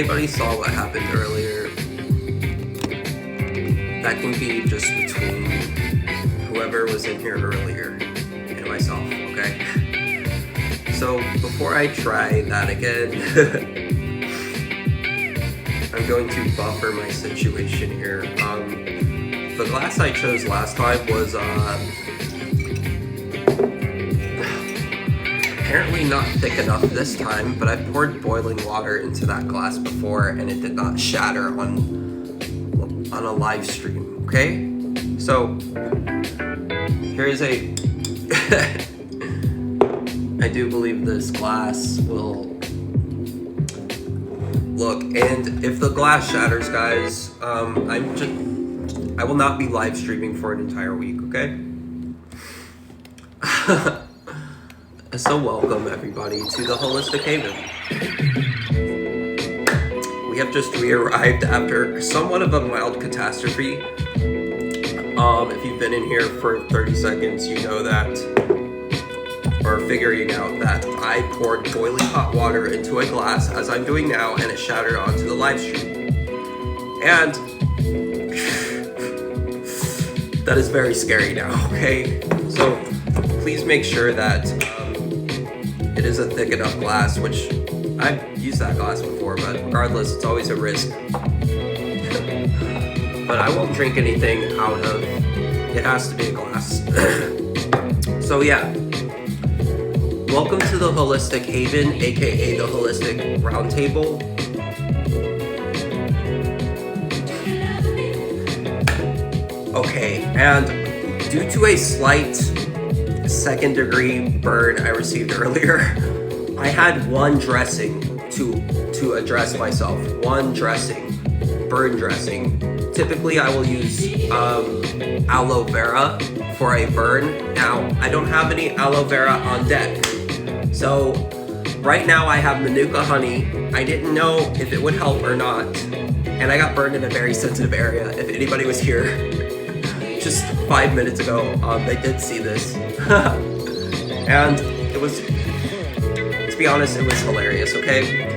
anybody saw what happened earlier, that can be just between whoever was in here earlier and myself, okay? So before I try that again, I'm going to buffer my situation here. The glass I chose last time was apparently not thick enough this time, but I poured boiling water into that glass before and it did not shatter on a live stream, okay? So here's a I do believe this glass will look, and if the glass shatters, guys, I will not be live streaming for an entire week, okay? So welcome everybody to the Holistic Haven. We have just re-arrived after somewhat of a mild catastrophe. If you've been in here for 30 seconds, you know that, or figuring out that I poured boiling hot water into a glass as I'm doing now, and it shattered onto the live stream. And that is very scary now, okay? So please make sure that it is a thick enough glass, which I've used that glass before, but regardless, it's always a risk. But I won't drink anything out of, it has to be a glass. So yeah, welcome to the Holistic Haven, aka the Holistic Roundtable. Okay, and due to a slight second degree burn I received earlier, I had one dressing to address myself. One dressing, burn dressing. Typically I will use aloe vera for a burn. Now, I don't have any aloe vera on deck. So right now I have Manuka honey. I didn't know if it would help or not. And I got burned in a very sensitive area. If anybody was here just 5 minutes ago, they did see this. And it was, to be honest, it was hilarious, okay?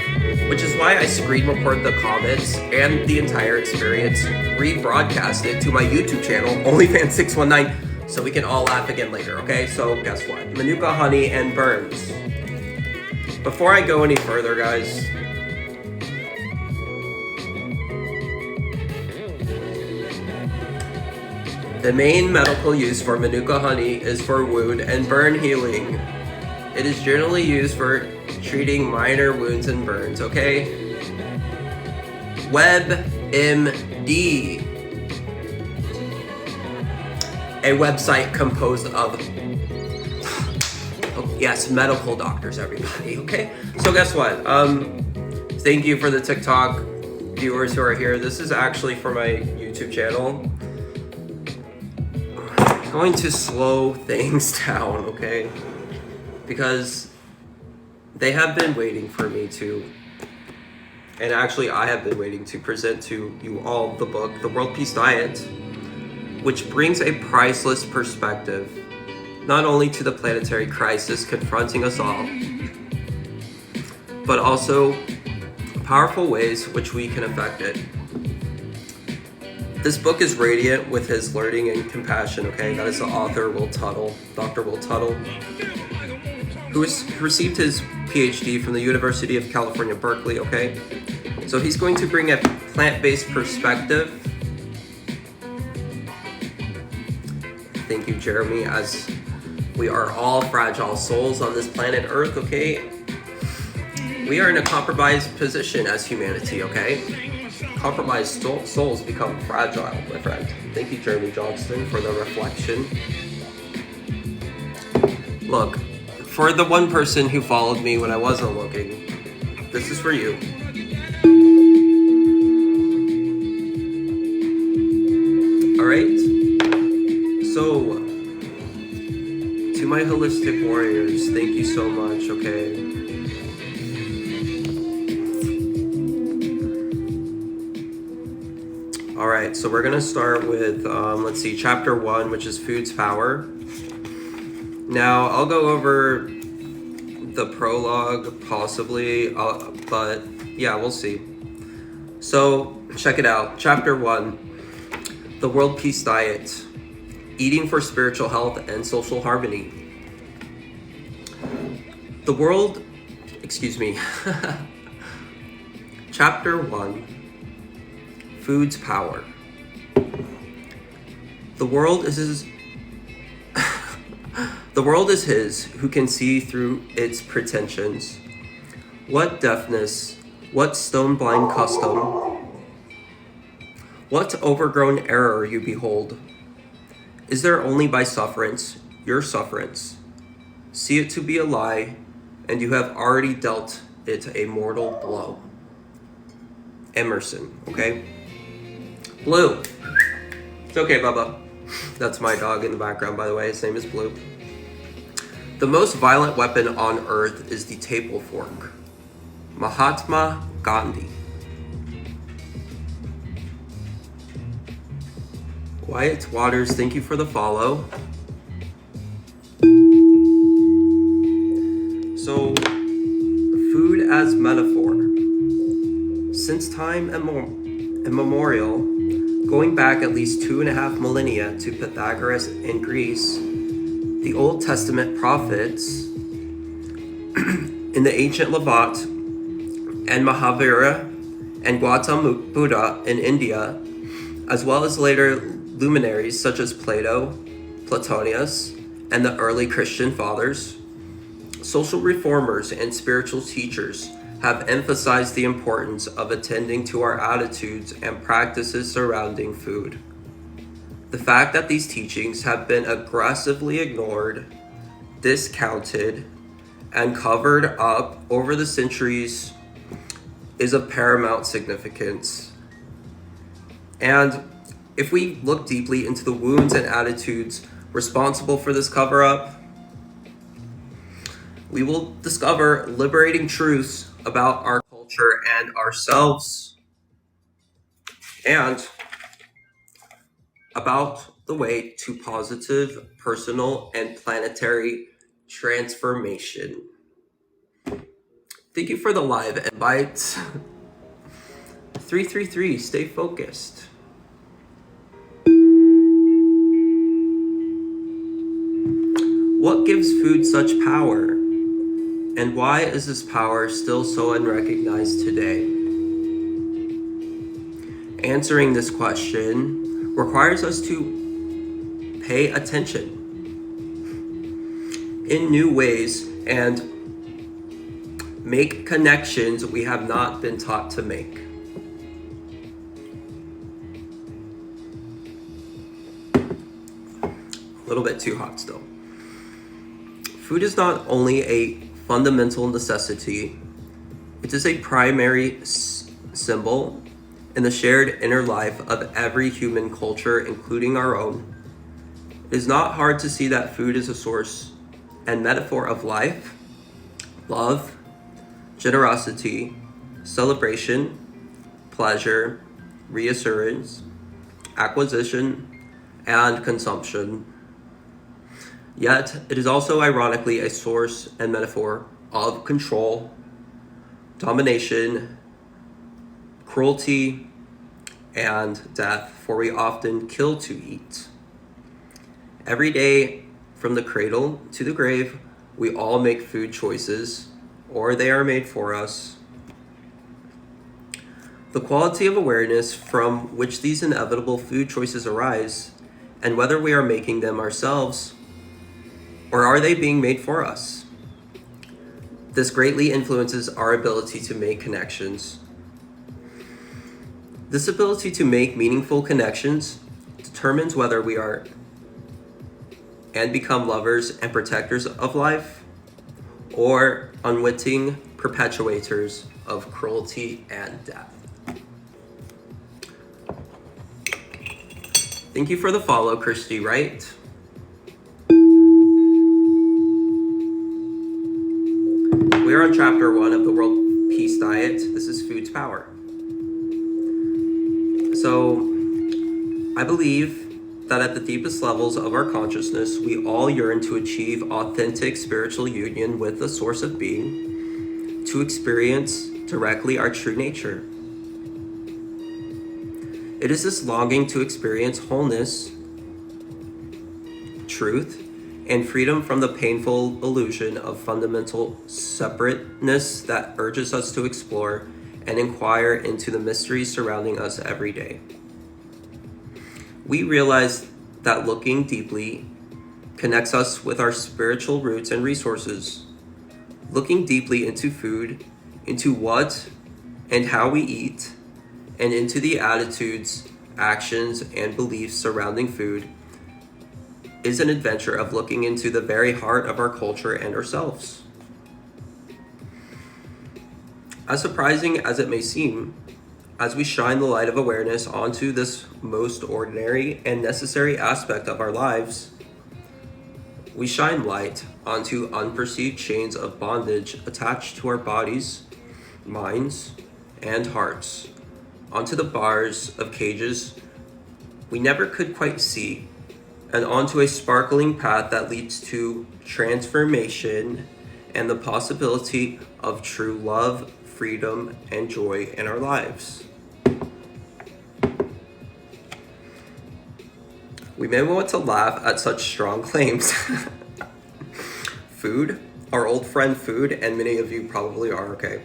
Which is why I screen record the comments and the entire experience, rebroadcast it to my YouTube channel, OnlyFans619, so we can all laugh again later, okay? So guess what? Manuka honey and burns. Before I go any further, guys, the main medical use for Manuka honey is for wound and burn healing. It is generally used for treating minor wounds and burns, okay? WebMD, a website composed of, oh, yes, medical doctors, everybody, okay? So guess what? Thank you for the TikTok viewers who are here. This is actually for my YouTube channel. I'm going to slow things down, okay? Because they have been waiting for me to, and actually I have been waiting to present to you all the book, The World Peace Diet, which brings a priceless perspective, not only to the planetary crisis confronting us all, but also powerful ways which we can affect it. This book is radiant with his learning and compassion, okay? That is the author, Will Tuttle, Dr. Will Tuttle, who has received his PhD from the University of California, Berkeley, okay? So he's going to bring a plant-based perspective. Thank you, Jeremy, as we are all fragile souls on this planet Earth, okay? We are in a compromised position as humanity, okay? Compromised souls become fragile, my friend. Thank you, Jeremy Johnston, for the reflection. Look, for the one person who followed me when I wasn't looking, this is for you. Alright? So, to my holistic warriors, thank you so much, okay? Alright, so we're going to start with, let's see, chapter 1, which is Food's Power. Now, I'll go over the prologue, possibly, but yeah, we'll see. So check it out. Chapter 1, the World Peace Diet, eating for spiritual health and social harmony. Chapter 1, food's power. The world is his who can see through its pretensions. What deafness, what stone-blind custom, what overgrown error you behold. Is there only by sufferance, your sufferance? See it to be a lie, and you have already dealt it a mortal blow. Emerson, okay? Blue. It's okay, Bubba. That's my dog in the background, by the way. His name is Blue. The most violent weapon on earth is the table fork. Mahatma Gandhi. Quiet Waters, thank you for the follow. So, food as metaphor. Since time immemorial, going back at least 2.5 millennia to Pythagoras in Greece, the Old Testament prophets in the ancient Levant and Mahavira and Gautam Buddha in India, as well as later luminaries such as Plato, Plotinus, and the early Christian fathers, social reformers and spiritual teachers have emphasized the importance of attending to our attitudes and practices surrounding food. The fact that these teachings have been aggressively ignored, discounted, and covered up over the centuries is of paramount significance. And if we look deeply into the wounds and attitudes responsible for this cover-up, we will discover liberating truths about our culture and ourselves, and about the way to positive, personal, and planetary transformation. Thank you for the live invites. 333, stay focused. What gives food such power? And why is this power still so unrecognized today? Answering this question requires us to pay attention in new ways and make connections we have not been taught to make. A little bit too hot still. Food is not only a fundamental necessity, it is a primary symbol in the shared inner life of every human culture, including our own. It is not hard to see that food is a source and metaphor of life, love, generosity, celebration, pleasure, reassurance, acquisition, and consumption. Yet, it is also ironically a source and metaphor of control, domination, cruelty, and death, for we often kill to eat. Every day, from the cradle to the grave, we all make food choices, or they are made for us. The quality of awareness from which these inevitable food choices arise, and whether we are making them ourselves, or are they being made for us? This greatly influences our ability to make connections. This ability to make meaningful connections determines whether we are and become lovers and protectors of life, or unwitting perpetuators of cruelty and death. Thank you for the follow, Christy Wright. We are on chapter 1 of the World Peace Diet. This is food's power. So, I believe that at the deepest levels of our consciousness, we all yearn to achieve authentic spiritual union with the source of being, to experience directly our true nature. It is this longing to experience wholeness, truth, and freedom from the painful illusion of fundamental separateness that urges us to explore and inquire into the mysteries surrounding us every day. We realize that looking deeply connects us with our spiritual roots and resources. Looking deeply into food, into what and how we eat, and into the attitudes, actions, and beliefs surrounding food is an adventure of looking into the very heart of our culture and ourselves. As surprising as it may seem, as we shine the light of awareness onto this most ordinary and necessary aspect of our lives, we shine light onto unperceived chains of bondage attached to our bodies, minds, and hearts, onto the bars of cages we never could quite see, and onto a sparkling path that leads to transformation and the possibility of true love, freedom, and joy in our lives. We may want to laugh at such strong claims. Food, our old friend food, and many of you probably are, okay.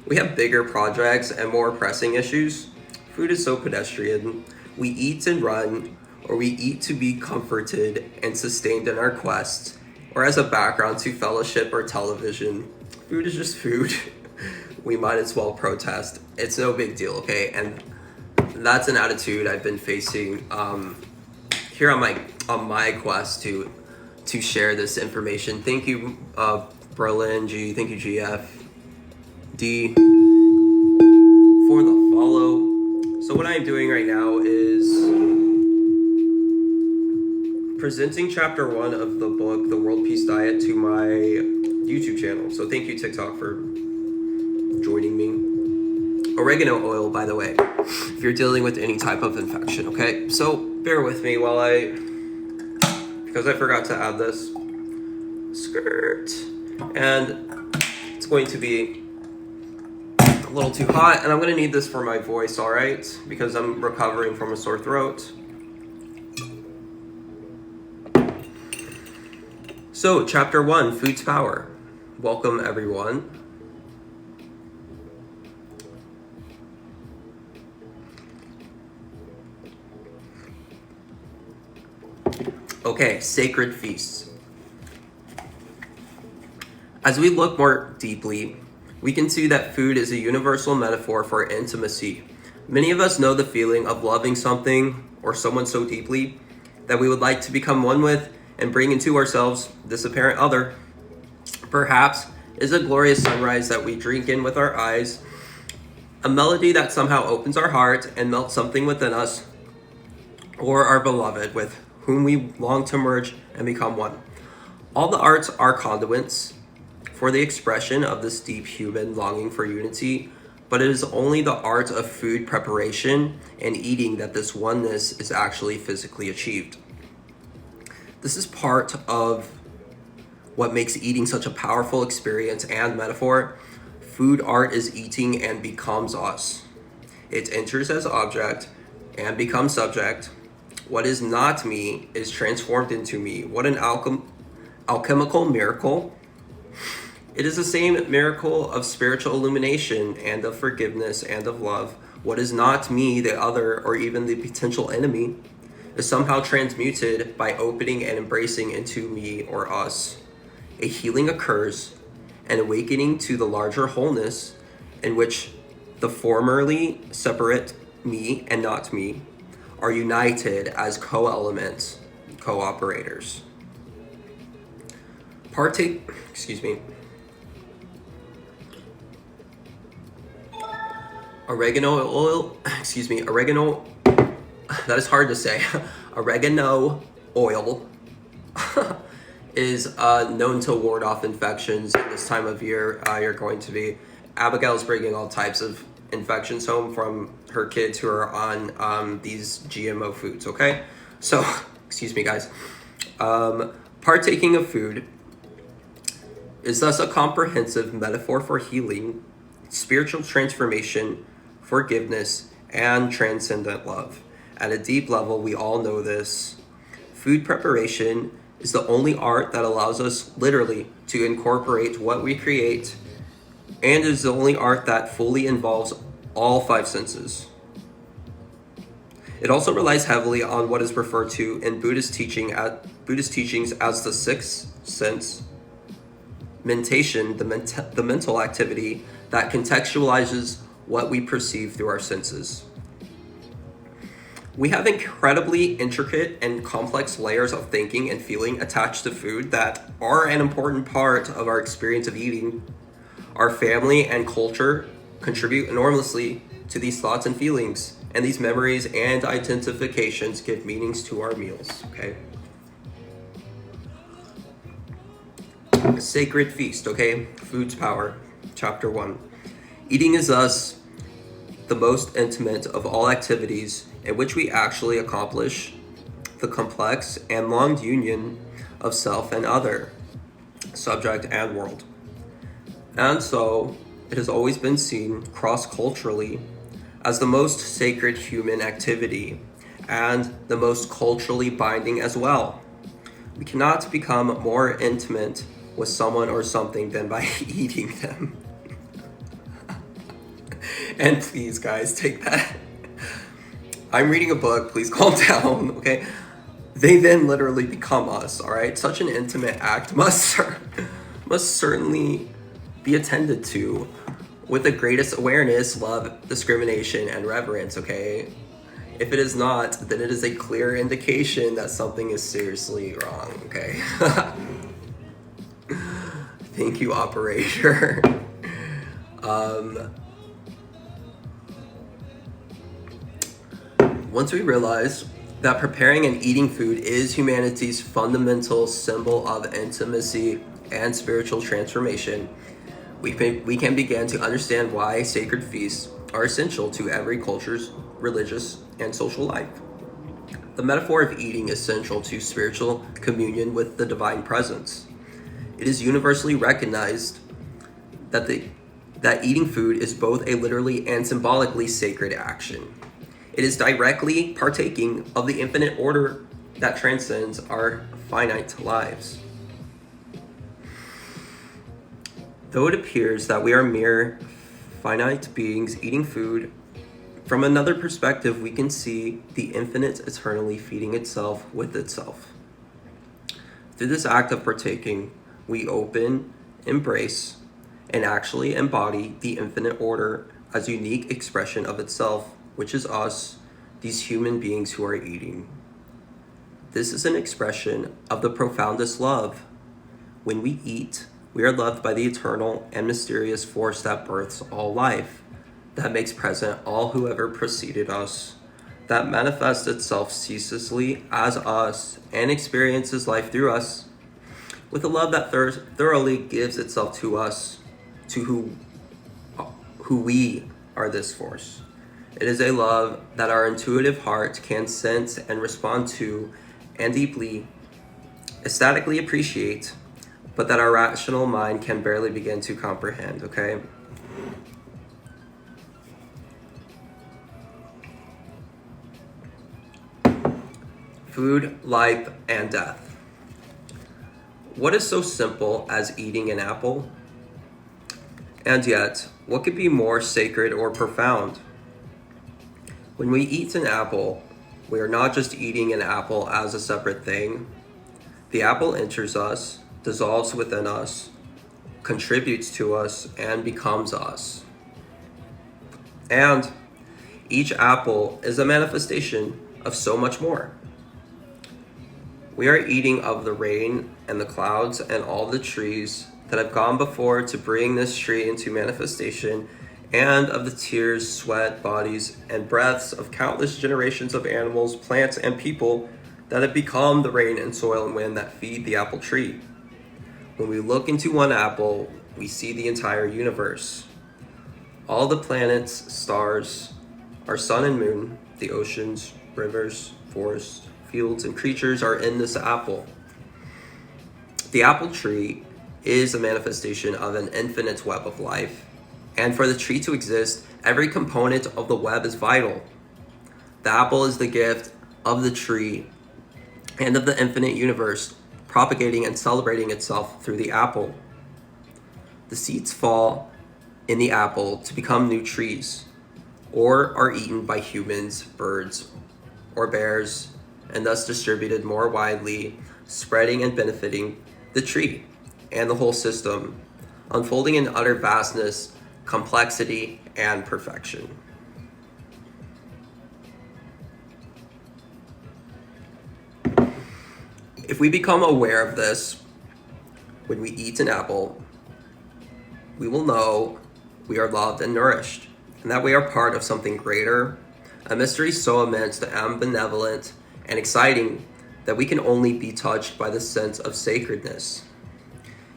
We have bigger projects and more pressing issues. Food is so pedestrian. We eat and run, or we eat to be comforted and sustained in our quest, or as a background to fellowship or television. Food is just food. We might as well protest. It's no big deal, okay? And that's an attitude I've been facing here on my quest to share this information. Thank you, Berlin G. Thank you, GF D, for the follow. So what I'm doing right now is presenting chapter 1 of the book, The World Peace Diet, to my YouTube channel. So thank you, TikTok, for joining me. Oregano oil, by the way, if you're dealing with any type of infection, okay? So bear with me while because I forgot to add this skirt, and it's going to be a little too hot, and I'm gonna need this for my voice, all right? Because I'm recovering from a sore throat. So, chapter 1, Food's Power. Welcome, everyone. Okay, sacred feasts. As we look more deeply, we can see that food is a universal metaphor for intimacy. Many of us know the feeling of loving something or someone so deeply that we would like to become one with and bring into ourselves this apparent other. Perhaps is a glorious sunrise that we drink in with our eyes, a melody that somehow opens our heart and melts something within us, or our beloved with whom we long to merge and become one. All the arts are conduits for the expression of this deep human longing for unity, but it is only the art of food preparation and eating that this oneness is actually physically achieved. This is part of what makes eating such a powerful experience and metaphor. Food art is eating and becomes us. It enters as object and becomes subject. What is not me is transformed into me. What an alchemical miracle. It is the same miracle of spiritual illumination and of forgiveness and of love. What is not me, the other, or even the potential enemy, is somehow transmuted by opening and embracing into me or us. A healing occurs, an awakening to the larger wholeness in which the formerly separate me and not me are united as co-elements, co-operators. Oregano, that is hard to say. Oregano oil is known to ward off infections. At this time of year, Abigail's bringing all types of infections home from her kids who are on these GMO foods, okay? So, excuse me, guys. Partaking of food is thus a comprehensive metaphor for healing, spiritual transformation, forgiveness, and transcendent love. At a deep level, we all know this. Food preparation is the only art that allows us literally to incorporate what we create, and is the only art that fully involves all five senses. It also relies heavily on what is referred to in Buddhist teachings as the sixth sense, mentation, the mental activity that contextualizes what we perceive through our senses. We have incredibly intricate and complex layers of thinking and feeling attached to food that are an important part of our experience of eating. Our family and culture contribute enormously to these thoughts and feelings, and these memories and identifications give meanings to our meals, okay? A sacred feast, okay? Food's power, chapter 1. Eating is thus the most intimate of all activities in which we actually accomplish the complex and long union of self and other, subject and world. And so, it has always been seen cross-culturally as the most sacred human activity and the most culturally binding as well. We cannot become more intimate with someone or something than by eating them. And please, guys, take that. I'm reading a book, please calm down, okay? They then literally become us, all right? Such an intimate act must certainly be attended to with the greatest awareness, love, discrimination, and reverence, okay? If it is not, then it is a clear indication that something is seriously wrong, okay? Thank you, operator. Once we realize that preparing and eating food is humanity's fundamental symbol of intimacy and spiritual transformation, we can begin to understand why sacred feasts are essential to every culture's religious and social life. The metaphor of eating is central to spiritual communion with the divine presence. It is universally recognized that eating food is both a literally and symbolically sacred action. It is directly partaking of the infinite order that transcends our finite lives. Though it appears that we are mere finite beings eating food, from another perspective, we can see the infinite eternally feeding itself with itself. Through this act of partaking, we open, embrace, and actually embody the infinite order as a unique expression of itself, which is us, these human beings who are eating. This is an expression of the profoundest love. When we eat, we are loved by the eternal and mysterious force that births all life, that makes present all who ever preceded us, that manifests itself ceaselessly as us and experiences life through us, with a love that thoroughly gives itself to us, to who we are this force. It is a love that our intuitive heart can sense and respond to and deeply, ecstatically appreciate, but that our rational mind can barely begin to comprehend, okay? Food, life, and death. What is so simple as eating an apple? And yet, what could be more sacred or profound? When we eat an apple, we are not just eating an apple as a separate thing. The apple enters us, dissolves within us, contributes to us, and becomes us. And each apple is a manifestation of so much more. We are eating of the rain and the clouds and all the trees that have gone before to bring this tree into manifestation, and of the tears, sweat, bodies, and breaths of countless generations of animals, plants, and people that have become the rain and soil and wind that feed the apple tree. When we look into one apple, we see the entire universe. All the planets, stars, our sun and moon, the oceans, rivers, forests, fields, and creatures are in this apple. The apple tree is a manifestation of an infinite web of life. And for the tree to exist, every component of the web is vital. The apple is the gift of the tree and of the infinite universe, propagating and celebrating itself through the apple. The seeds fall in the apple to become new trees, or are eaten by humans, birds, or bears, and thus distributed more widely, spreading and benefiting the tree and the whole system, unfolding in utter vastness, complexity, and perfection. If we become aware of this when we eat an apple, we will know we are loved and nourished, and that we are part of something greater, a mystery so immense and benevolent and exciting that we can only be touched by the sense of sacredness.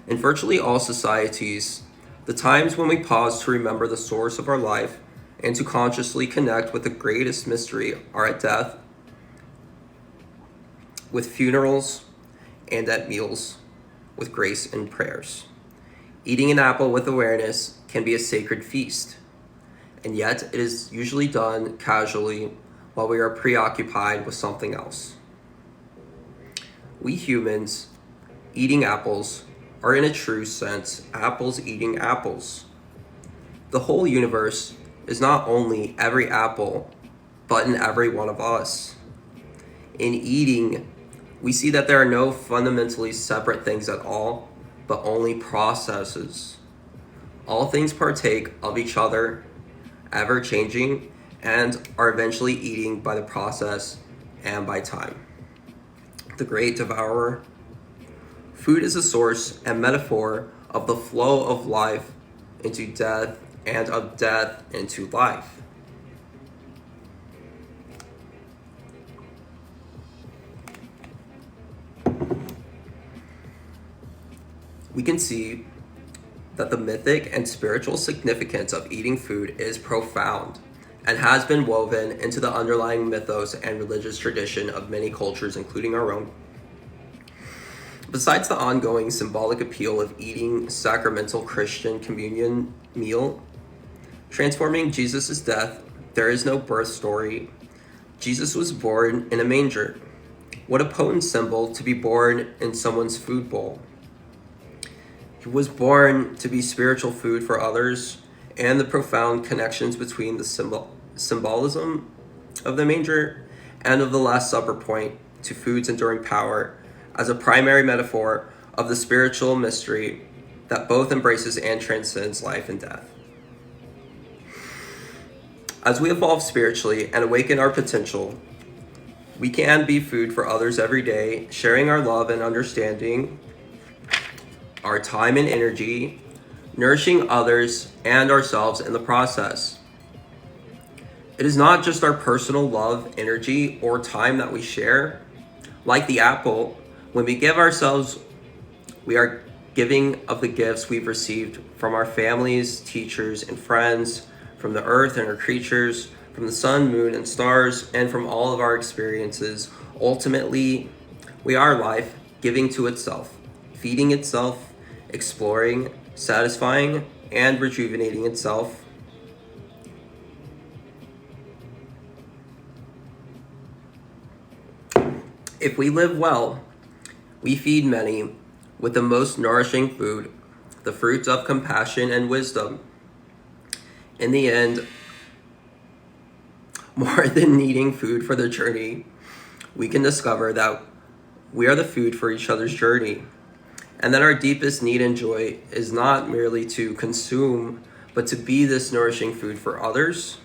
In virtually all societies, the times when we pause to remember the source of our life and to consciously connect with the greatest mystery are at death, with funerals, and at meals, with grace and prayers. Eating an apple with awareness can be a sacred feast, and yet it is usually done casually while we are preoccupied with something else. We humans, eating apples, are in a true sense apples eating apples. The whole universe is not only every apple, but in every one of us. In eating, we see that there are no fundamentally separate things at all, but only processes. All things partake of each other, ever changing, and are eventually eating by the process and by time. The great devourer. Food is a source and metaphor of the flow of life into death and of death into life. We can see that the mythic and spiritual significance of eating food is profound and has been woven into the underlying mythos and religious tradition of many cultures, including our own. Besides the ongoing symbolic appeal of eating sacramental Christian communion meal, transforming Jesus' death, there is no birth story. Jesus was born in a manger. What a potent symbol to be born in someone's food bowl. He was born to be spiritual food for others, and the profound connections between the symbolism of the manger and of the Last Supper point to food's enduring power as a primary metaphor of the spiritual mystery that both embraces and transcends life and death. As we evolve spiritually and awaken our potential, we can be food for others every day, sharing our love and understanding, our time and energy, nourishing others and ourselves in the process. It is not just our personal love, energy, or time that we share. Like the apple, when we give ourselves, we are giving of the gifts we've received from our families, teachers, and friends, from the earth and her creatures, from the sun, moon, and stars, and from all of our experiences. Ultimately, we are life giving to itself, feeding itself, exploring, satisfying, and rejuvenating itself. If we live well, we feed many with the most nourishing food, the fruits of compassion and wisdom. In the end, more than needing food for the journey, we can discover that we are the food for each other's journey, and that our deepest need and joy is not merely to consume, but to be this nourishing food for others.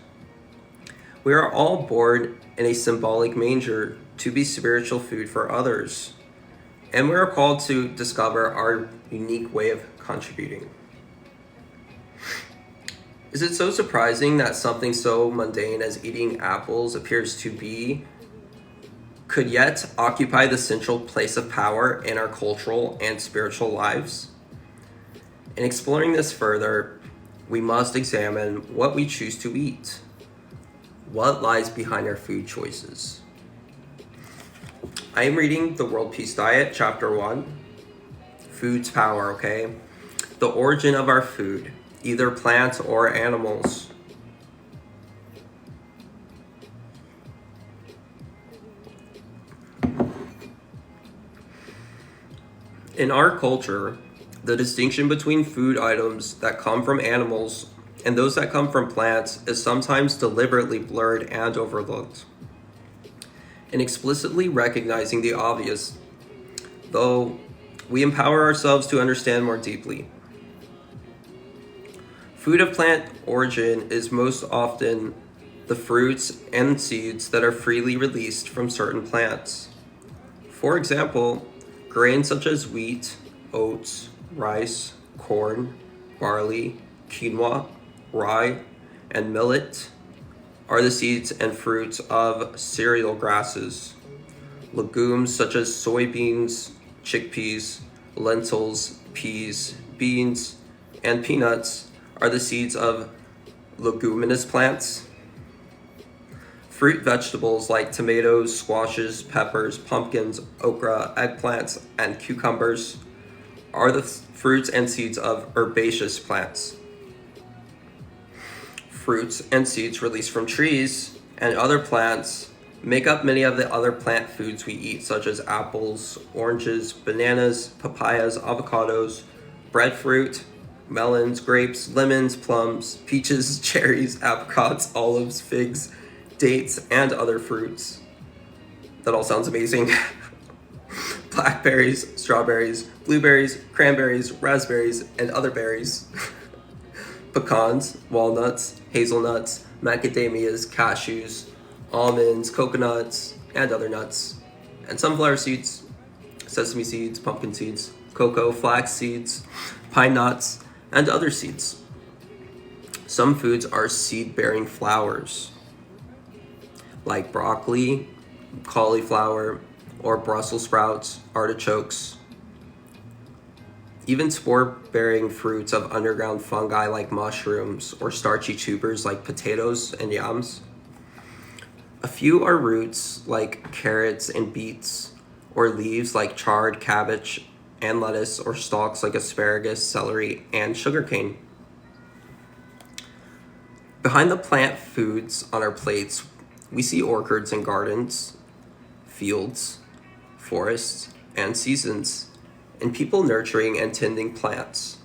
We are all born in a symbolic manger to be spiritual food for others, and we are called to discover our unique way of contributing. Is it so surprising that something so mundane as eating apples appears to be could yet occupy the central place of power in our cultural and spiritual lives? In exploring this further, we must examine what we choose to eat. What lies behind our food choices? I am reading The World Peace Diet, Chapter 1, Food's Power, okay? The origin of our food. either plants or animals. In our culture, the distinction between food items that come from animals and those that come from plants is sometimes deliberately blurred and overlooked. In explicitly recognizing the obvious, though, we empower ourselves to understand more deeply. Food of plant origin is most often the fruits and seeds that are freely released from certain plants. For example, grains such as wheat, oats, rice, corn, barley, quinoa, rye, and millet are the seeds and fruits of cereal grasses. Legumes such as soybeans, chickpeas, lentils, peas, beans, and peanuts are the seeds of leguminous plants. Fruit vegetables like tomatoes, squashes, peppers, pumpkins, okra, eggplants, and cucumbers are the fruits and seeds of herbaceous plants. Fruits and seeds released from trees and other plants make up many of the other plant foods we eat, such as apples, oranges, bananas, papayas, avocados, breadfruit, melons, grapes, lemons, plums, peaches, cherries, apricots, olives, figs, dates, and other fruits. That all sounds amazing. Blackberries, strawberries, blueberries, cranberries, raspberries, and other berries. Pecans, walnuts, hazelnuts, macadamias, cashews, almonds, coconuts, and other nuts. And sunflower seeds, sesame seeds, pumpkin seeds, cocoa, flax seeds, pine nuts, and other seeds. Some foods are seed-bearing flowers, like broccoli, cauliflower, or Brussels sprouts, artichokes. Even spore-bearing fruits of underground fungi like mushrooms or starchy tubers like potatoes and yams. A few are roots like carrots and beets, or leaves like chard cabbage and lettuce, or stalks like asparagus, celery, and sugarcane. Behind the plant foods on our plates, we see orchards and gardens, fields, forests, and seasons, and people nurturing and tending plants.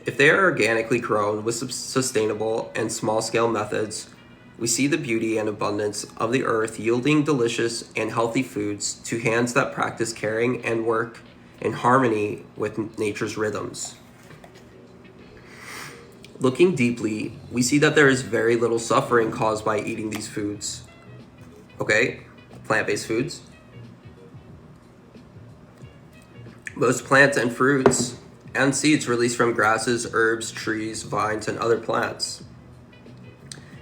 If they are organically grown with sustainable and small-scale methods, we see the beauty and abundance of the earth yielding delicious and healthy foods to hands that practice caring and work in harmony with nature's rhythms. Looking deeply, we see that there is very little suffering caused by eating these foods. Okay, plant-based foods. Most plants and fruits and seeds released from grasses, herbs, trees, vines, and other plants.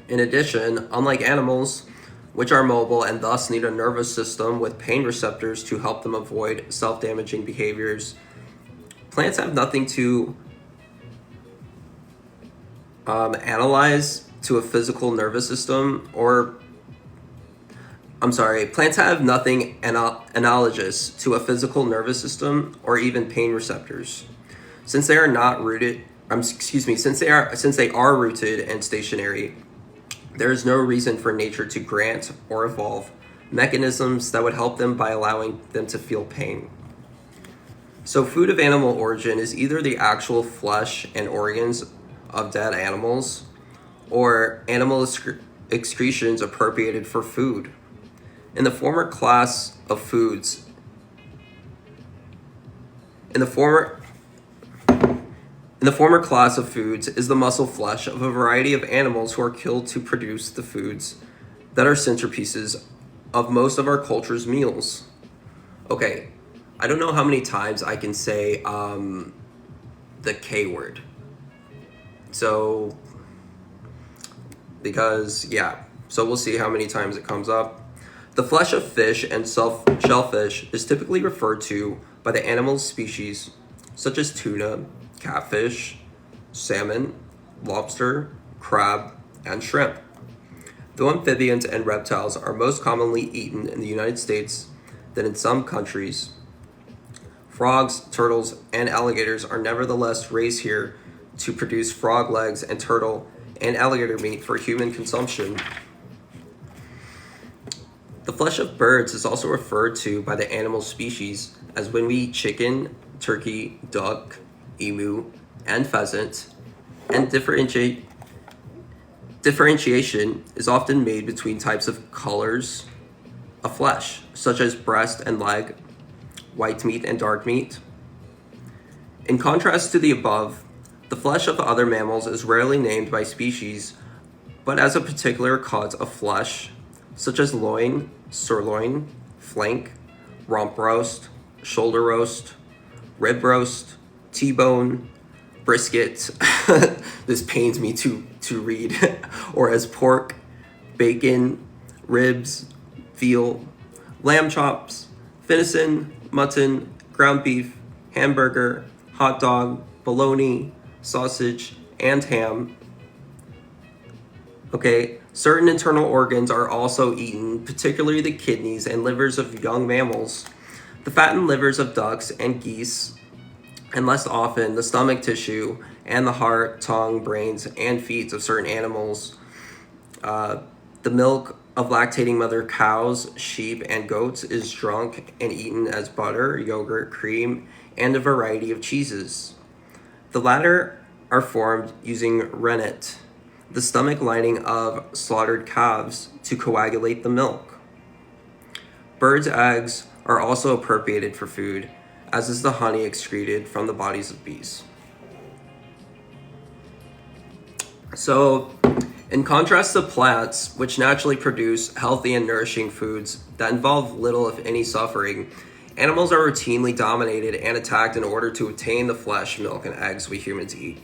In addition, unlike animals, which are mobile and thus need a nervous system with pain receptors to help them avoid self-damaging behaviors, plants have nothing to analyze to a physical nervous system, plants have nothing analogous to a physical nervous system or even pain receptors. Since they are not rooted, since they are rooted and stationary, there is no reason for nature to grant or evolve mechanisms that would help them by allowing them to feel pain. So food of animal origin is either the actual flesh and organs of dead animals or animal excretions appropriated for food. In the former class of foods, is the muscle flesh of a variety of animals who are killed to produce the foods that are centerpieces of most of our culture's meals. Okay, I don't know how many times I can say the K word. So we'll see how many times it comes up. The flesh of fish and shellfish is typically referred to by the animal species such as tuna, catfish, salmon, lobster, crab, and shrimp. Though amphibians and reptiles are most commonly eaten in the United States than in some countries, frogs, turtles, and alligators are nevertheless raised here to produce frog legs and turtle and alligator meat for human consumption. The flesh of birds is also referred to by the animal species as when we eat chicken, turkey, duck, emu, and pheasant, and differentiation is often made between types of colors of flesh, such as breast and leg, white meat and dark meat. In contrast to the above, the flesh of other mammals is rarely named by species, but as a particular cut of flesh, such as loin, sirloin, flank, rump roast, shoulder roast, rib roast, T-bone, brisket, this pains me to read, or as pork, bacon, ribs, veal, lamb chops, venison, mutton, ground beef, hamburger, hot dog, bologna, sausage, and ham. Okay, certain internal organs are also eaten, particularly the kidneys and livers of young mammals, the fattened livers of ducks and geese, and less often the stomach tissue and the heart, tongue, brains, and feet of certain animals. The milk of lactating mother cows, sheep, and goats is drunk and eaten as butter, yogurt, cream, and a variety of cheeses. The latter are formed using rennet, the stomach lining of slaughtered calves, to coagulate the milk. Birds' eggs are also appropriated for food, as is the honey excreted from the bodies of bees. So, in contrast to plants, which naturally produce healthy and nourishing foods that involve little, if any, suffering, animals are routinely dominated and attacked in order to obtain the flesh, milk, and eggs we humans eat.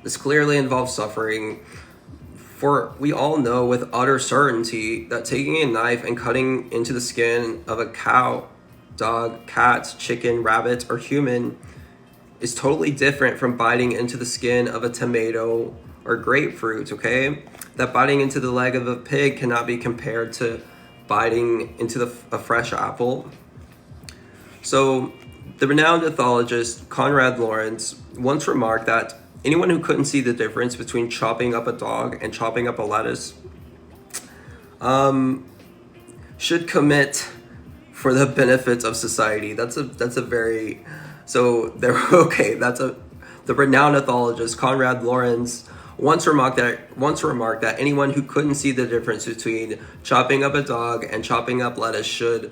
This clearly involves suffering, for we all know with utter certainty that taking a knife and cutting into the skin of a cow, dog, cat, chicken, rabbit, or human is totally different from biting into the skin of a tomato or grapefruit, okay? That biting into the leg of a pig cannot be compared to biting into a fresh apple. So, the renowned ethologist Konrad Lorenz once remarked that anyone who couldn't see the difference between chopping up a dog and chopping up a lettuce should commit for the benefits of society. That's a very, so there. Okay, the renowned ethologist Konrad Lorenz once remarked that anyone who couldn't see the difference between chopping up a dog and chopping up lettuce should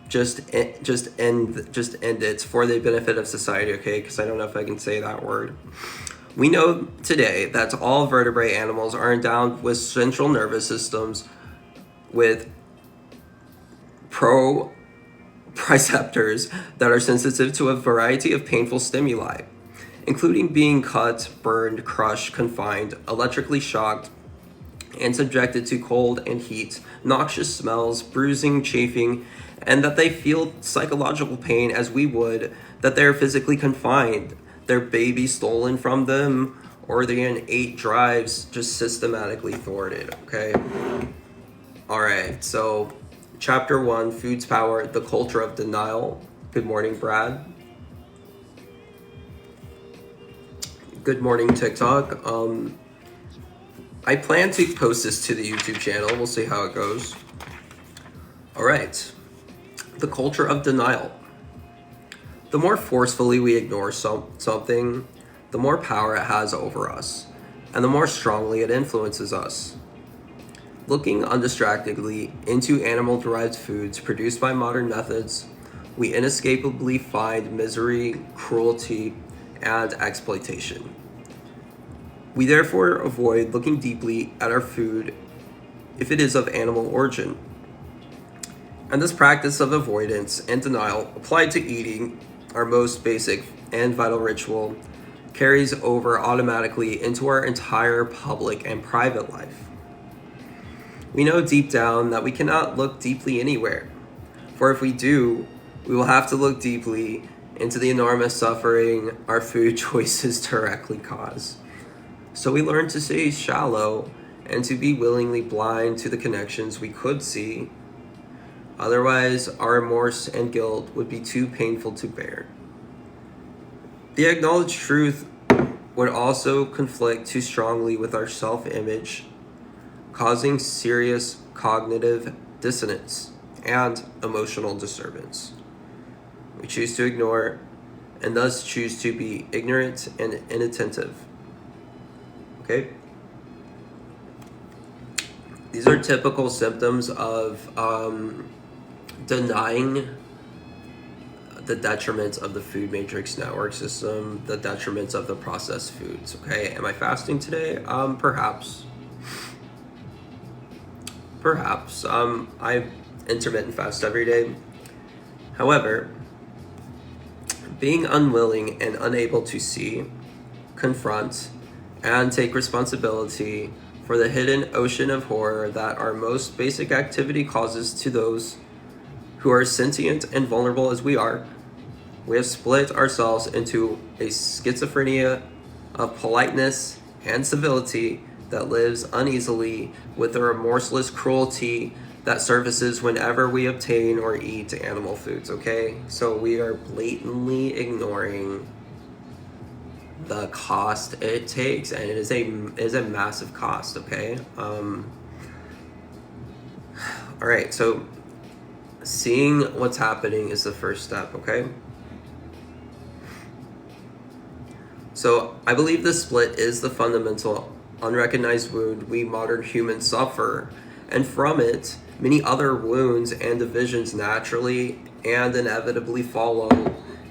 just end it for the benefit of society. Okay, because I don't know if I can say that word. We know today that all vertebrate animals are endowed with central nervous systems with proprioceptors that are sensitive to a variety of painful stimuli, including being cut, burned, crushed, confined, electrically shocked, and subjected to cold and heat, noxious smells, bruising, chafing, and that they feel psychological pain as we would that they're physically confined, their baby stolen from them, or their innate drives just systematically thwarted, okay? All right, so Chapter 1, Food's Power, the Culture of Denial. Good morning, Brad. Good morning, TikTok. I plan to post this to the YouTube channel. We'll see how it goes. All right. The culture of denial. The more forcefully we ignore something, the more power it has over us, and the more strongly it influences us. Looking undistractedly into animal-derived foods produced by modern methods, we inescapably find misery, cruelty, and exploitation. We therefore avoid looking deeply at our food if it is of animal origin. And this practice of avoidance and denial applied to eating, our most basic and vital ritual, carries over automatically into our entire public and private life. We know deep down that we cannot look deeply anywhere, for if we do, we will have to look deeply into the enormous suffering our food choices directly cause. So we learn to stay shallow and to be willingly blind to the connections we could see. Otherwise, our remorse and guilt would be too painful to bear. The acknowledged truth would also conflict too strongly with our self-image, causing serious cognitive dissonance and emotional disturbance. We choose to ignore and thus choose to be ignorant and inattentive. Okay? These are typical symptoms of denying the detriments of the food matrix network system, the detriments of the processed foods. Okay, am I fasting today? Perhaps. I intermittent fast every day. However, being unwilling and unable to see, confront, and take responsibility for the hidden ocean of horror that our most basic activity causes to those who are sentient and vulnerable as we are, we have split ourselves into a schizophrenia of politeness and civility that lives uneasily with the remorseless cruelty that surfaces whenever we obtain or eat animal foods, okay? So we are blatantly ignoring the cost it takes, and it is a massive cost, okay? All right, so seeing what's happening is the first step, okay? So I believe this split is the fundamental unrecognized wound we modern humans suffer, and from it, many other wounds and divisions naturally and inevitably follow.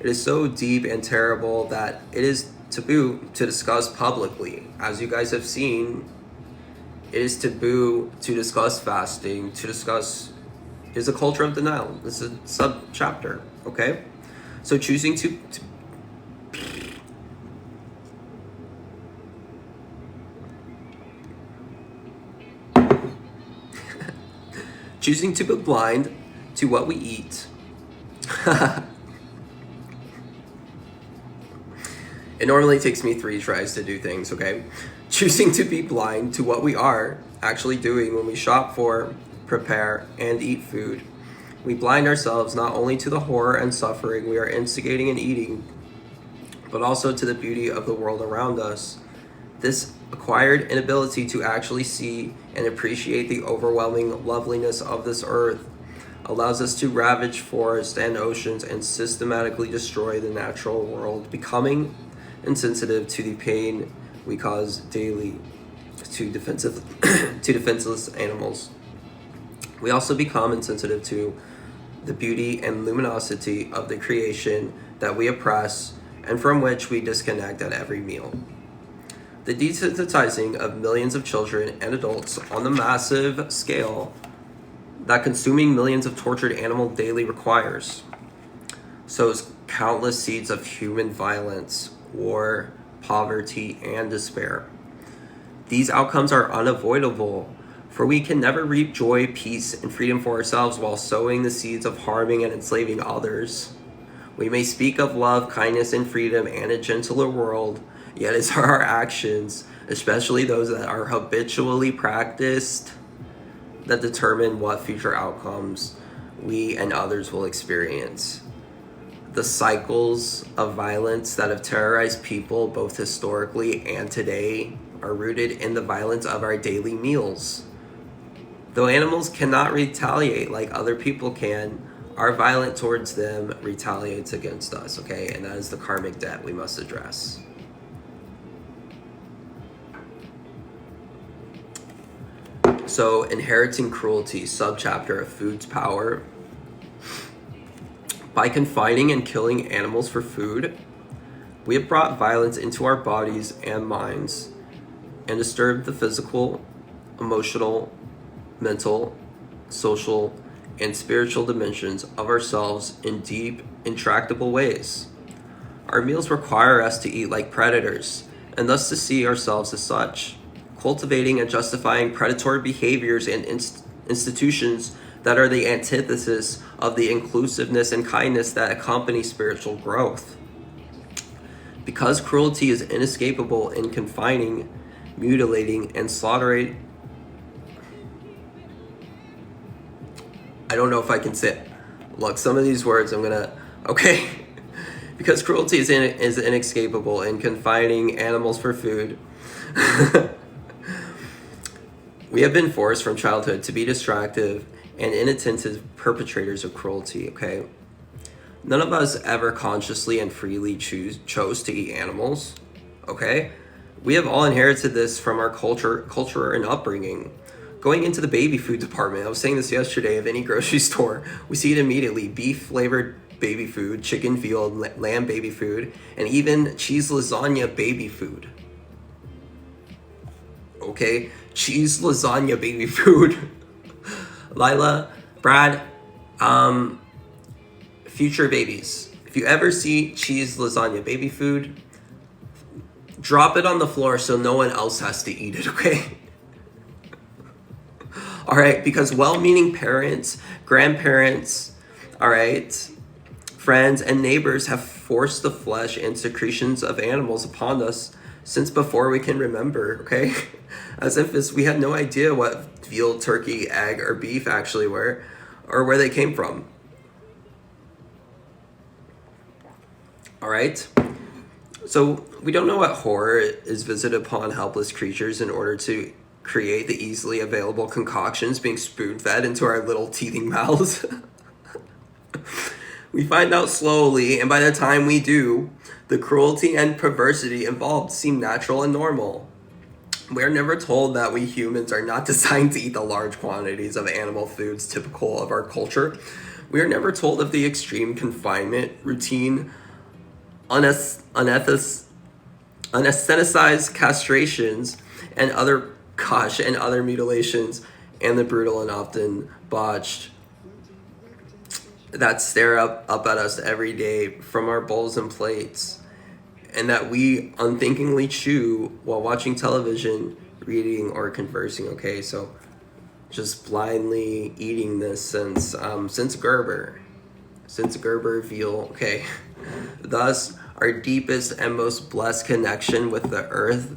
It is so deep and terrible that it is taboo to discuss publicly. As you guys have seen, it is taboo to discuss fasting, to discuss is a culture of denial. This is a sub-chapter, okay? So choosing to choosing to be blind to what we eat. It normally takes me 3 tries to do things, okay? Choosing to be blind to what we are actually doing when we shop for, prepare, and eat food. We blind ourselves not only to the horror and suffering we are instigating and eating, but also to the beauty of the world around us. This acquired inability to actually see and appreciate the overwhelming loveliness of this earth allows us to ravage forests and oceans and systematically destroy the natural world, becoming insensitive to the pain we cause daily to defenseless animals. We also become insensitive to the beauty and luminosity of the creation that we oppress and from which we disconnect at every meal. The desensitizing of millions of children and adults on the massive scale that consuming millions of tortured animals daily requires sows countless seeds of human violence, war, poverty, and despair. These outcomes are unavoidable, for we can never reap joy, peace, and freedom for ourselves while sowing the seeds of harming and enslaving others. We may speak of love, kindness, and freedom and a gentler world, yet it's our actions, especially those that are habitually practiced, that determine what future outcomes we and others will experience. The cycles of violence that have terrorized people both historically and today are rooted in the violence of our daily meals. Though animals cannot retaliate like other people can, our violence towards them retaliates against us, okay? And that is the karmic debt we must address. So, inheriting cruelty, subchapter of food's power. By confining and killing animals for food, we have brought violence into our bodies and minds and disturbed the physical, emotional, mental, social, and spiritual dimensions of ourselves in deep, intractable ways. Our meals require us to eat like predators, and thus to see ourselves as such, cultivating and justifying predatory behaviors and institutions that are the antithesis of the inclusiveness and kindness that accompany spiritual growth. Because cruelty is inescapable in confining, mutilating, and slaughtering. I don't know if I can say it. Look, some of these words okay. Because cruelty is inescapable in confining animals for food. We have been forced from childhood to be distracted and inattentive perpetrators of cruelty, okay? None of us ever consciously and freely chose to eat animals, okay? We have all inherited this from our culture and upbringing. Going into the baby food department, I was saying this yesterday, of any grocery store, we see it immediately: beef flavored baby food, chicken veal, lamb baby food, and even cheese lasagna baby food. Okay, cheese lasagna baby food. Lila, Brad, future babies, if you ever see cheese lasagna baby food, drop it on the floor so no one else has to eat it, okay? All right, because well-meaning parents, grandparents, all right, friends and neighbors have forced the flesh and secretions of animals upon us since before we can remember, okay? As if we had no idea what veal, turkey, egg, or beef actually were, or where they came from. All right? So we don't know what horror is visited upon helpless creatures in order to create the easily available concoctions being spoon-fed into our little teething mouths. We find out slowly, and by the time we do, the cruelty and perversity involved seem natural and normal. We are never told that we humans are not designed to eat the large quantities of animal foods typical of our culture. We are never told of the extreme confinement, routine, unaestheticized castrations, and other mutilations, and the brutal and often botched that stare up at us every day from our bowls and plates, and that we unthinkingly chew while watching television, reading, or conversing, okay? So just blindly eating this since Gerber veal, okay? Thus, our deepest and most blessed connection with the earth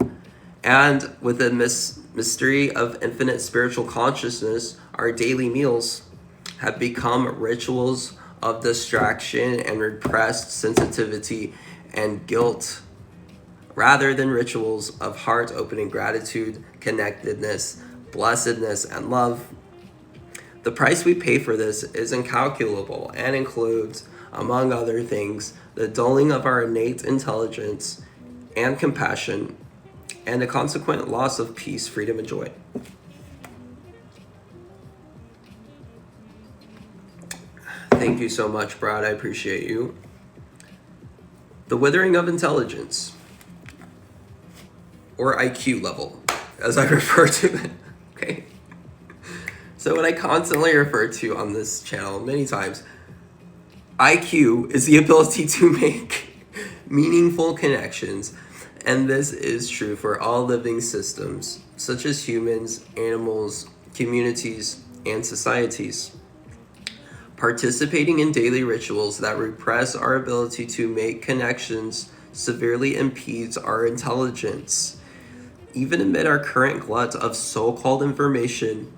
and with the mystery of infinite spiritual consciousness, our daily meals, have become rituals of distraction and repressed sensitivity and guilt, rather than rituals of heart-opening gratitude, connectedness, blessedness, and love. The price we pay for this is incalculable and includes, among other things, the dulling of our innate intelligence and compassion, and the consequent loss of peace, freedom, and joy. Thank you so much, Brad. I appreciate you. The withering of intelligence, or IQ level, as I refer to it. Okay. So what I constantly refer to on this channel many times, IQ is the ability to make meaningful connections, and this is true for all living systems, such as humans, animals, communities, and societies. Participating in daily rituals that repress our ability to make connections severely impedes our intelligence, even amid our current glut of so-called information,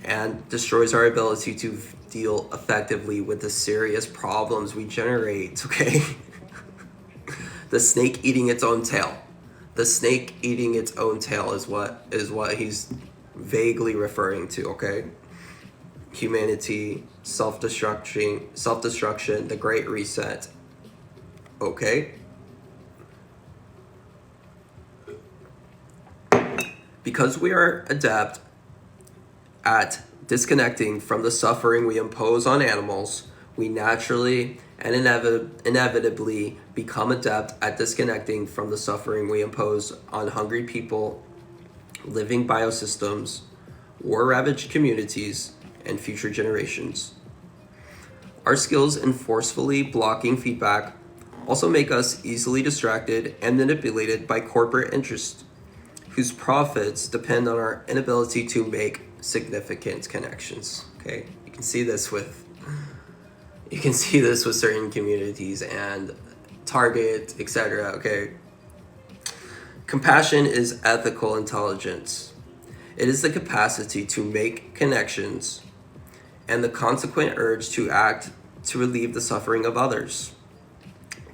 and destroys our ability to deal effectively with the serious problems we generate, okay? The snake eating its own tail. The snake eating its own tail is what he's vaguely referring to, okay? Humanity, self-destruction, the Great Reset. Okay? Because we are adept at disconnecting from the suffering we impose on animals, we naturally and inevitably become adept at disconnecting from the suffering we impose on hungry people, living biosystems, war-ravaged communities, and future generations. Our skills in forcefully blocking feedback also make us easily distracted and manipulated by corporate interests, whose profits depend on our inability to make significant connections. Okay, you can see this with certain communities and Target, etc. Okay, compassion is ethical intelligence. It is the capacity to make connections and the consequent urge to act to relieve the suffering of others.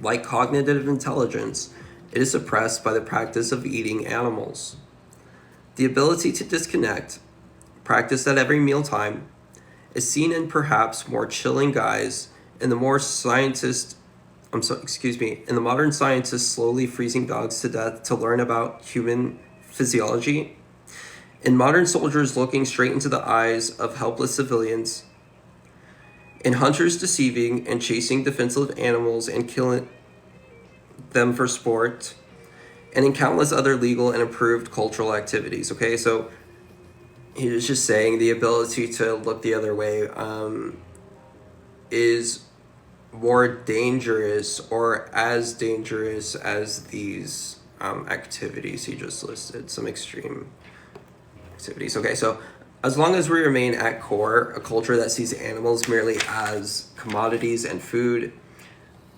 Like cognitive intelligence, it is suppressed by the practice of eating animals. The ability to disconnect, practiced at every mealtime, is seen in perhaps more chilling guise in the in the modern scientists slowly freezing dogs to death to learn about human physiology, in modern soldiers looking straight into the eyes of helpless civilians, in hunters deceiving and chasing defensive animals and killing them for sport, and in countless other legal and approved cultural activities. Okay, so he was just saying the ability to look the other way is more dangerous or as dangerous as these activities he just listed, some extreme activities. Okay, so as long as we remain at core a culture that sees animals merely as commodities and food,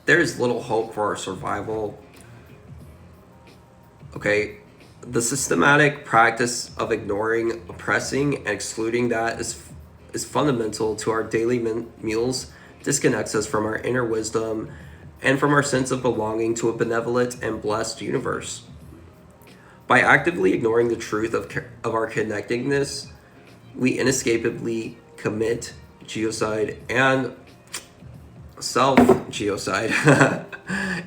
there is little hope for our survival. Okay, the systematic practice of ignoring, oppressing, and excluding that is fundamental to our daily meals, disconnects us from our inner wisdom and from our sense of belonging to a benevolent and blessed universe. By actively ignoring the truth of our connectedness, we inescapably commit genocide and self-genocide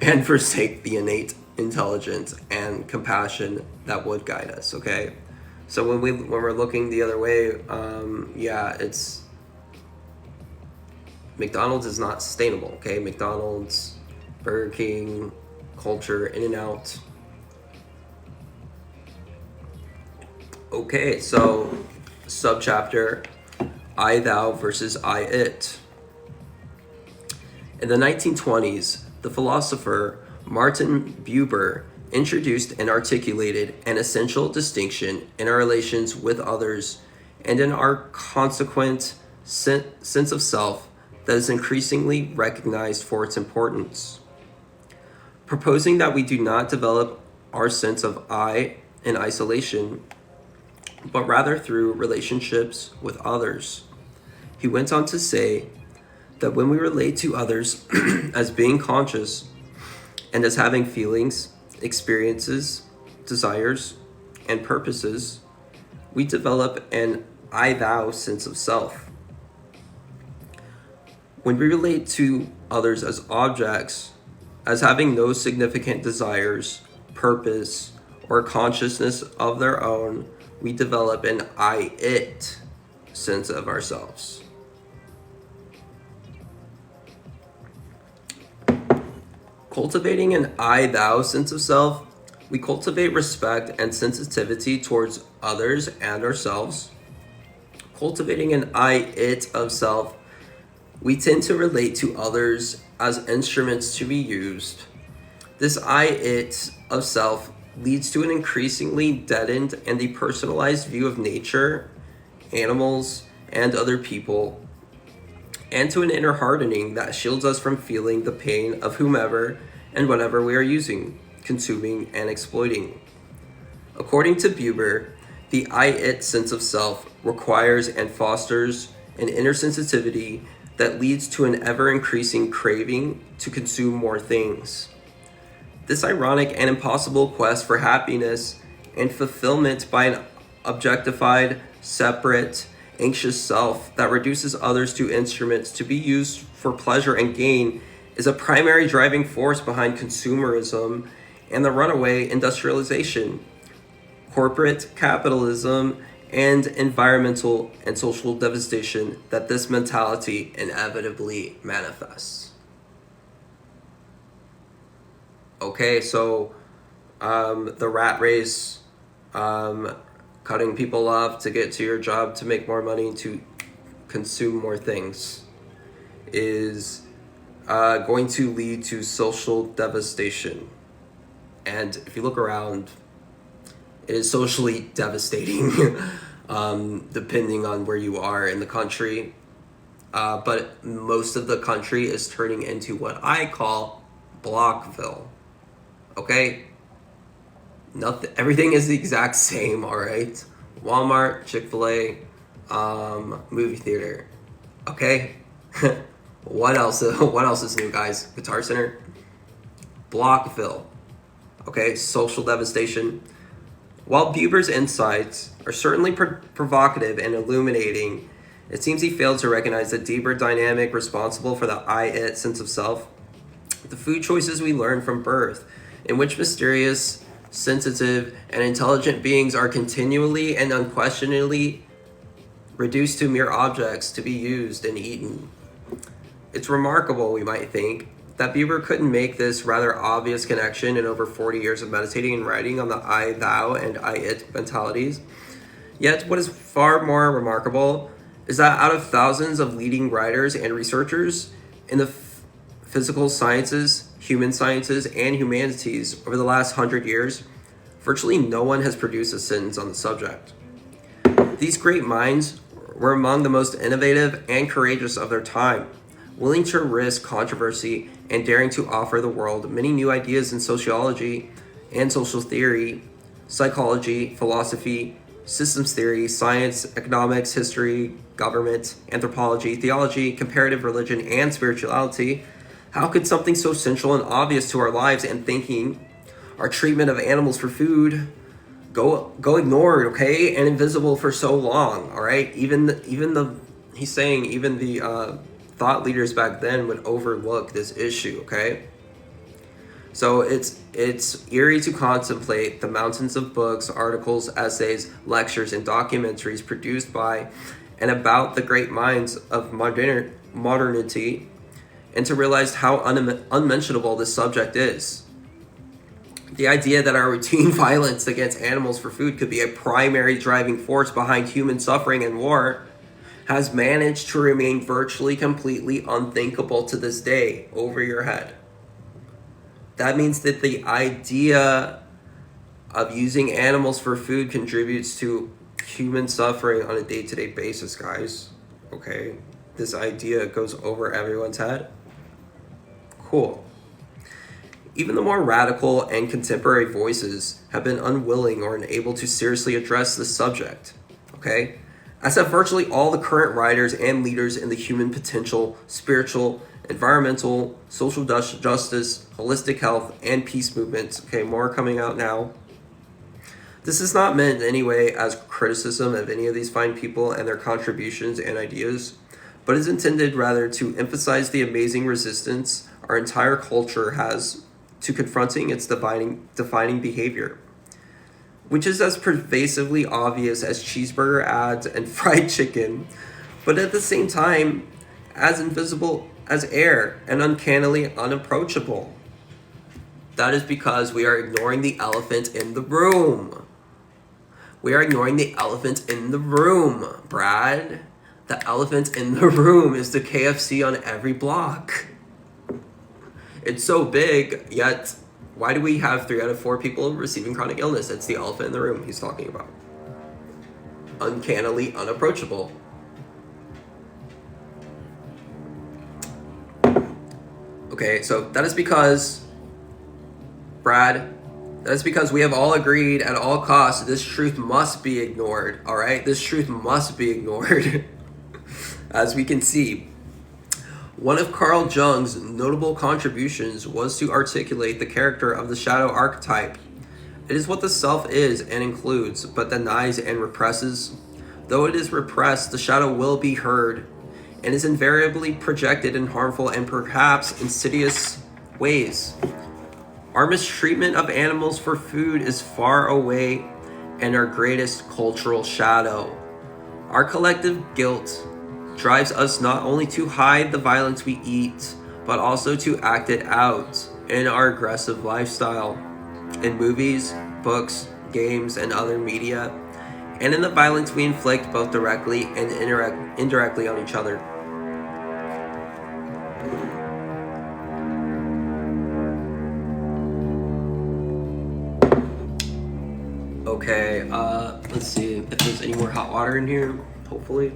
and forsake the innate intelligence and compassion that would guide us. Okay, so when we're looking the other way, it's McDonald's is not sustainable. Okay, McDonald's, Burger King, culture, In-N-Out. Okay, so subchapter I thou versus I it. In the 1920s, the philosopher Martin Buber introduced and articulated an essential distinction in our relations with others and in our consequent sense of self that is increasingly recognized for its importance. Proposing that we do not develop our sense of I in isolation, but rather through relationships with others. He went on to say that when we relate to others as being conscious and as having feelings, experiences, desires, and purposes, we develop an I-thou sense of self. When we relate to others as objects, as having no significant desires, purpose, or consciousness of their own, we develop an I-it sense of ourselves. Cultivating an I-thou sense of self, we cultivate respect and sensitivity towards others and ourselves. Cultivating an I-it of self, we tend to relate to others as instruments to be used. This I-it of self leads to an increasingly deadened and depersonalized view of nature, animals, and other people, and to an inner hardening that shields us from feeling the pain of whomever and whatever we are using, consuming, and exploiting. According to Buber, the I-it sense of self requires and fosters an inner sensitivity that leads to an ever-increasing craving to consume more things. This ironic and impossible quest for happiness and fulfillment by an objectified, separate, anxious self that reduces others to instruments to be used for pleasure and gain is a primary driving force behind consumerism and the runaway industrialization, corporate capitalism, and environmental and social devastation that this mentality inevitably manifests. Okay, so the rat race, cutting people off to get to your job to make more money, to consume more things, is going to lead to social devastation. And if you look around, it is socially devastating, depending on where you are in the country. But most of the country is turning into what I call Blockville. Okay? Everything is the exact same, all right? Walmart, Chick-fil-A, movie theater. Okay? What else is new, guys? Guitar Center? Blockville. Okay, social devastation. While Buber's insights are certainly provocative and illuminating, it seems he failed to recognize the deeper dynamic responsible for the I-it sense of self. The food choices we learn from birth, in which mysterious, sensitive, and intelligent beings are continually and unquestionably reduced to mere objects to be used and eaten. It's remarkable, we might think, that Buber couldn't make this rather obvious connection in over 40 years of meditating and writing on the I, thou, and I-it mentalities. Yet, what is far more remarkable is that out of thousands of leading writers and researchers in the physical sciences, human sciences, and humanities over the last 100 years, virtually no one has produced a sentence on the subject. These great minds were among the most innovative and courageous of their time, willing to risk controversy and daring to offer the world many new ideas in sociology and social theory, psychology, philosophy, systems theory, science, economics, history, government, anthropology, theology, comparative religion, and spirituality. How could something so central and obvious to our lives and thinking, our treatment of animals for food, go ignored, okay, and invisible for so long, all right? Even the thought leaders back then would overlook this issue, okay? So it's eerie to contemplate the mountains of books, articles, essays, lectures, and documentaries produced by and about the great minds of modernity, and to realize how unmentionable this subject is. The idea that our routine violence against animals for food could be a primary driving force behind human suffering and war has managed to remain virtually completely unthinkable to this day. Over your head. That means that the idea of using animals for food contributes to human suffering on a day-to-day basis, guys. Okay? This idea goes over everyone's head. Cool. Even the more radical and contemporary voices have been unwilling or unable to seriously address this subject. Okay? As have virtually all the current writers and leaders in the human potential, spiritual, environmental, social justice, holistic health, and peace movements. Okay, more coming out now. This is not meant in any way as criticism of any of these fine people and their contributions and ideas, but is intended rather to emphasize the amazing resistance our entire culture has to confronting its defining behavior, which is as pervasively obvious as cheeseburger ads and fried chicken, but at the same time as invisible as air and uncannily unapproachable. That is because we are ignoring the elephant in the room. We are ignoring the elephant in the room, Brad. The elephant in the room is the KFC on every block. It's so big, yet why do we have 3 out of 4 people receiving chronic illness? It's the elephant in the room he's talking about. Uncannily unapproachable. Okay, so that is because, Brad, that is because we have all agreed at all costs this truth must be ignored, all right? This truth must be ignored. As we can see, one of Carl Jung's notable contributions was to articulate the character of the shadow archetype. It is what the self is and includes, but denies and represses. Though it is repressed, the shadow will be heard, and is invariably projected in harmful and perhaps insidious ways. Our mistreatment of animals for food is far away and our greatest cultural shadow. Our collective guilt drives us not only to hide the violence we eat, but also to act it out in our aggressive lifestyle, in movies, books, games, and other media, and in the violence we inflict both directly and indirectly on each other. Okay, let's see if there's any more hot water in here, hopefully.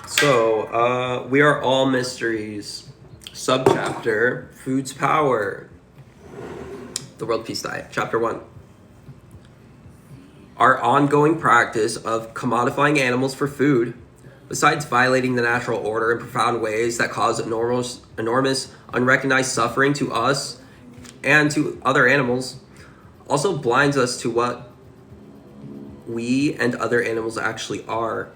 So, we are all mysteries. Subchapter, Food's Power. The World Peace Diet. Chapter 1. Our ongoing practice of commodifying animals for food, besides violating the natural order in profound ways that cause enormous unrecognized suffering to us and to other animals, also blinds us to what we and other animals actually are.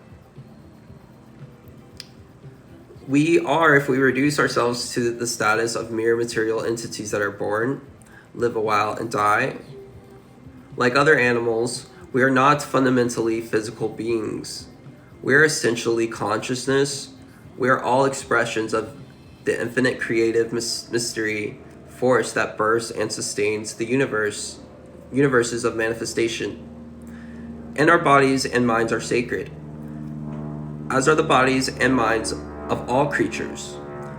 We are, if we reduce ourselves to the status of mere material entities that are born, live a while, and die. Like other animals, we are not fundamentally physical beings. We are essentially consciousness. We are all expressions of the infinite creative mystery force that bursts and sustains the universes of manifestation. And our bodies and minds are sacred, as are the bodies and minds of all creatures.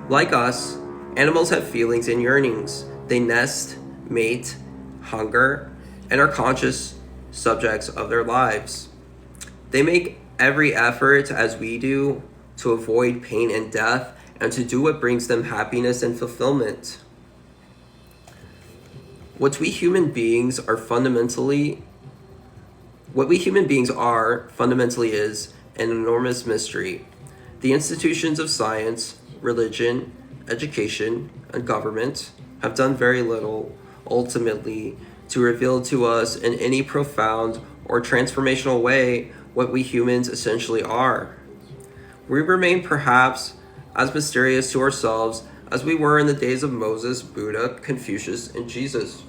Like us, animals have feelings and yearnings. They nest, mate, hunger, and are conscious subjects of their lives. They make every effort, as we do, to avoid pain and death and to do what brings them happiness and fulfillment. What we human beings are fundamentally is an enormous mystery. The institutions of science, religion, education, and government have done very little, ultimately, to reveal to us in any profound or transformational way what we humans essentially are. We remain perhaps as mysterious to ourselves as we were in the days of Moses, Buddha, Confucius, and Jesus.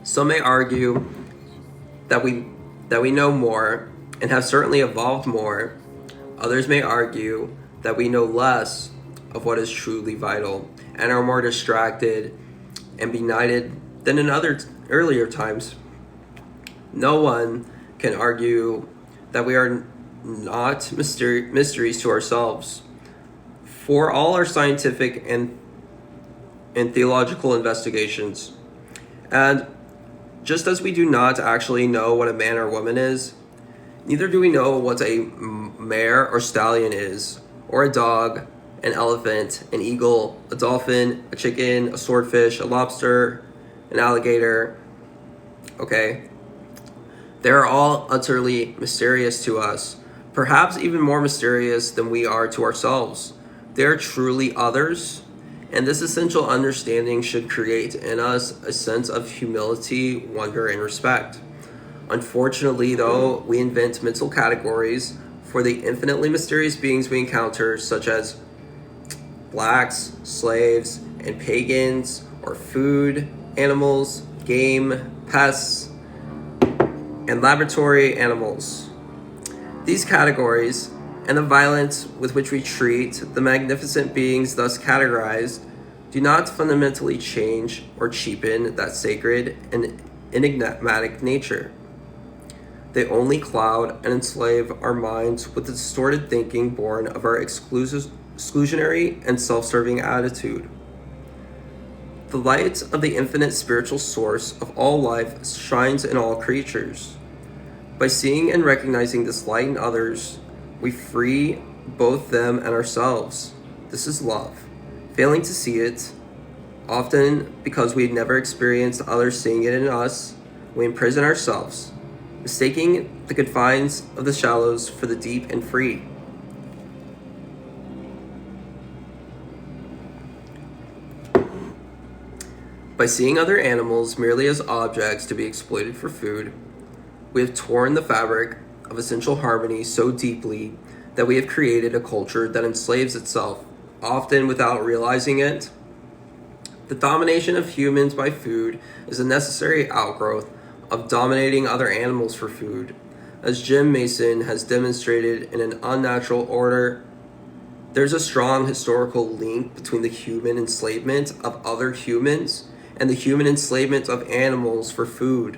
Some may argue that we know more and have certainly evolved more. Others may argue that we know less of what is truly vital and are more distracted and benighted than in earlier times. No one can argue that we are not mysteries to ourselves. For all our scientific and theological investigations, and just as we do not actually know what a man or woman is, neither do we know what a mare or stallion is, or a dog, an elephant, an eagle, a dolphin, a chicken, a swordfish, a lobster, an alligator. Okay? They are all utterly mysterious to us, perhaps even more mysterious than we are to ourselves. They are truly others, and this essential understanding should create in us a sense of humility, wonder, and respect. Unfortunately, though, we invent mental categories for the infinitely mysterious beings we encounter, such as blacks, slaves, and pagans, or food, animals, game, pests, and laboratory animals. These categories, and the violence with which we treat the magnificent beings thus categorized, do not fundamentally change or cheapen that sacred and enigmatic nature. They only cloud and enslave our minds with the distorted thinking born of our exclusionary and self-serving attitude. The light of the infinite spiritual source of all life shines in all creatures. By seeing and recognizing this light in others, we free both them and ourselves. This is love. Failing to see it, often because we had never experienced others seeing it in us, we imprison ourselves, mistaking the confines of the shallows for the deep and free. By seeing other animals merely as objects to be exploited for food, we have torn the fabric of essential harmony so deeply that we have created a culture that enslaves itself, often without realizing it. The domination of humans by food is a necessary outgrowth of dominating other animals for food. As Jim Mason has demonstrated in An Unnatural Order, there's a strong historical link between the human enslavement of other humans and the human enslavement of animals for food.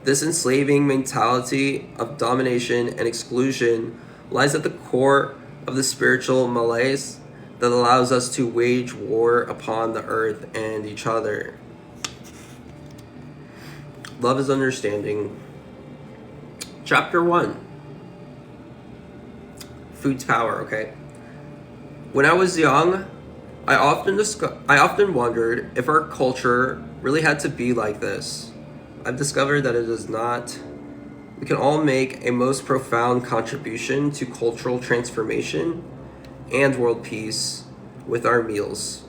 This enslaving mentality of domination and exclusion lies at the core of the spiritual malaise that allows us to wage war upon the earth and each other. Love is understanding. Chapter 1. Food's power, okay? When I was young, I often wondered if our culture really had to be like this. I've discovered that it is not. We can all make a most profound contribution to cultural transformation and world peace with our meals,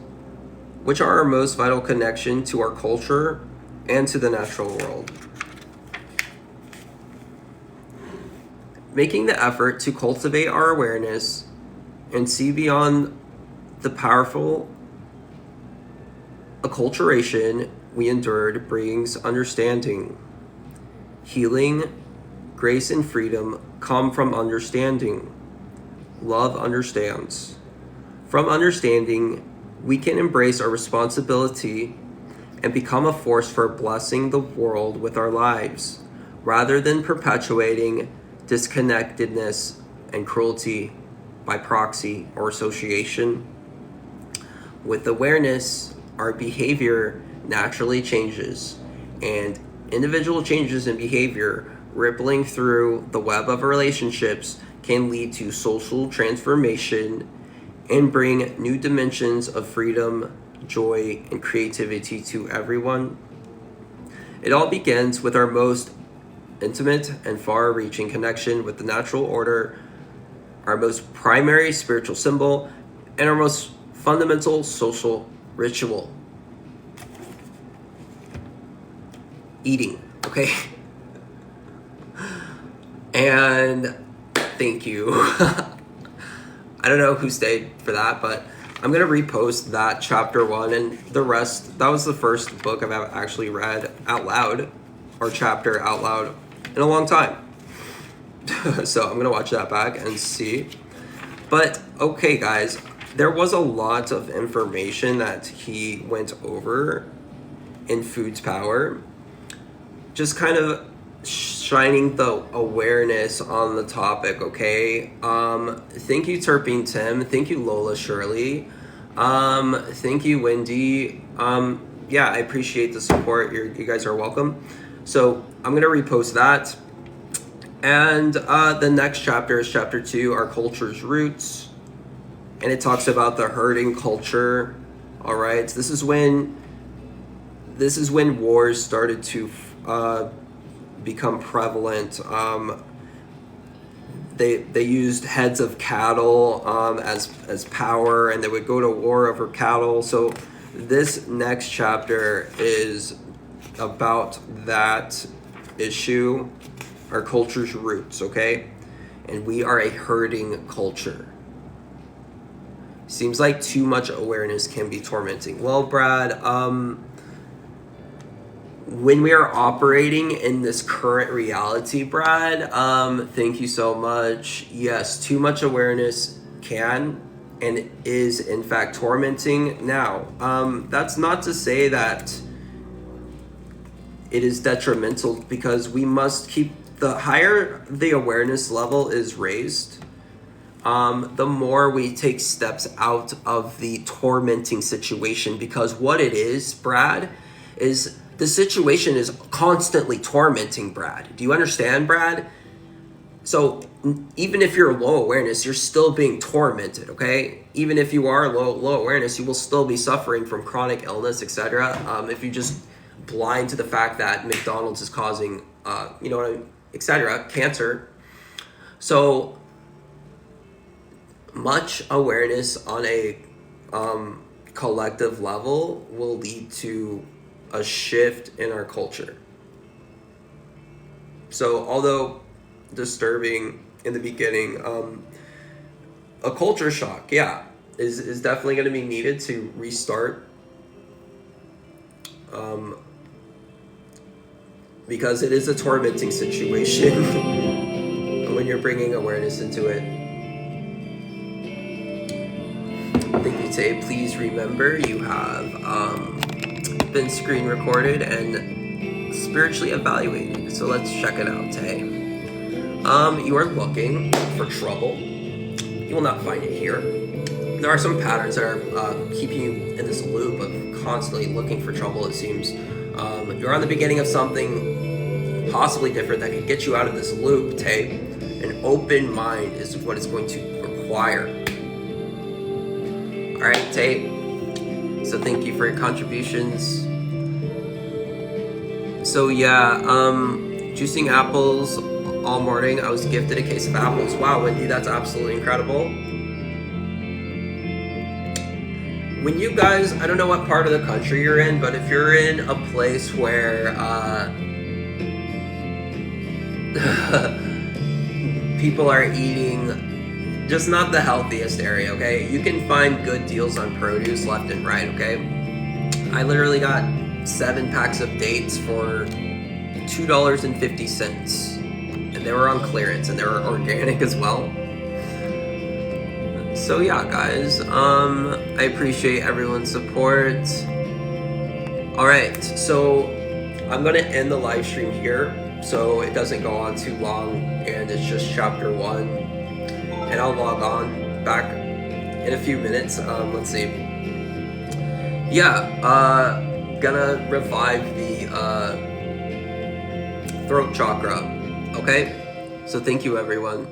which are our most vital connection to our culture and to the natural world. Making the effort to cultivate our awareness and see beyond the powerful acculturation we endured brings understanding. Healing, grace, and freedom come from understanding. Love understands. From understanding, we can embrace our responsibility and become a force for blessing the world with our lives, rather than perpetuating disconnectedness and cruelty by proxy or association. With awareness, our behavior naturally changes, and individual changes in behavior rippling through the web of relationships can lead to social transformation and bring new dimensions of freedom, joy, and creativity to everyone. It all begins with our most intimate and far-reaching connection with the natural order, our most primary spiritual symbol, and our most fundamental social ritual: eating. Okay? And thank you. I don't know who stayed for that, but I'm gonna repost that chapter 1 and the rest. That was the first book I've actually read out loud, or chapter out loud, in a long time. So I'm gonna watch that back and see. But okay, guys, there was a lot of information that he went over in Food's Power, just kind of shining the awareness on the topic. Okay, thank you Terpene Tim, thank you Lola Shirley, thank you Wendy. Yeah, I appreciate the support. You guys are welcome. So I'm gonna repost that. And the next chapter is chapter 2, Our Culture's Roots. And it talks about the herding culture. All right, this is when wars started to become prevalent. They used heads of cattle as power, and they would go to war over cattle. So this next chapter is about that issue, our culture's roots, okay? And we are a herding culture. Seems like too much awareness can be tormenting. Well, Brad, when we are operating in this current reality, Brad, thank you so much. Yes, too much awareness can and is in fact tormenting. Now, that's not to say that it is detrimental, because we must keep, the higher the awareness level is raised, the more we take steps out of the tormenting situation. Because what it is, Brad, is the situation is constantly tormenting Brad. Do you understand, Brad? So even if you're low awareness, you're still being tormented, okay? Even if you are low awareness, you will still be suffering from chronic illness, etc. If you just blind to the fact that McDonald's is causing, etc., cancer. So much awareness on a collective level will lead to a shift in our culture. So although disturbing in the beginning, a culture shock, is definitely going to be needed to restart, because it is a tormenting situation when you're bringing awareness into it. Thank you, Tay. Please remember you have been screen recorded and spiritually evaluated. So let's check it out, Tay. You are looking for trouble. You will not find it here. There are some patterns that are keeping you in this loop of constantly looking for trouble, it seems. You're on the beginning of something possibly different that can get you out of this loop, Tay. An open mind is what it's going to require. All right, Tay. So thank you for your contributions. So yeah, juicing apples all morning. I was gifted a case of apples. Wow, Wendy, that's absolutely incredible. When you guys, I don't know what part of the country you're in, but if you're in a place where people are eating just not the healthiest area, okay? You can find good deals on produce left and right, okay? I literally got 7 packs of dates for $2.50, and they were on clearance, and they were organic as well. So yeah, guys, I appreciate everyone's support. All right, so I'm gonna end the live stream here so it doesn't go on too long, and it's just chapter 1, and I'll log on back in a few minutes. Let's see. Yeah, gonna revive the throat chakra. Okay, so thank you, everyone.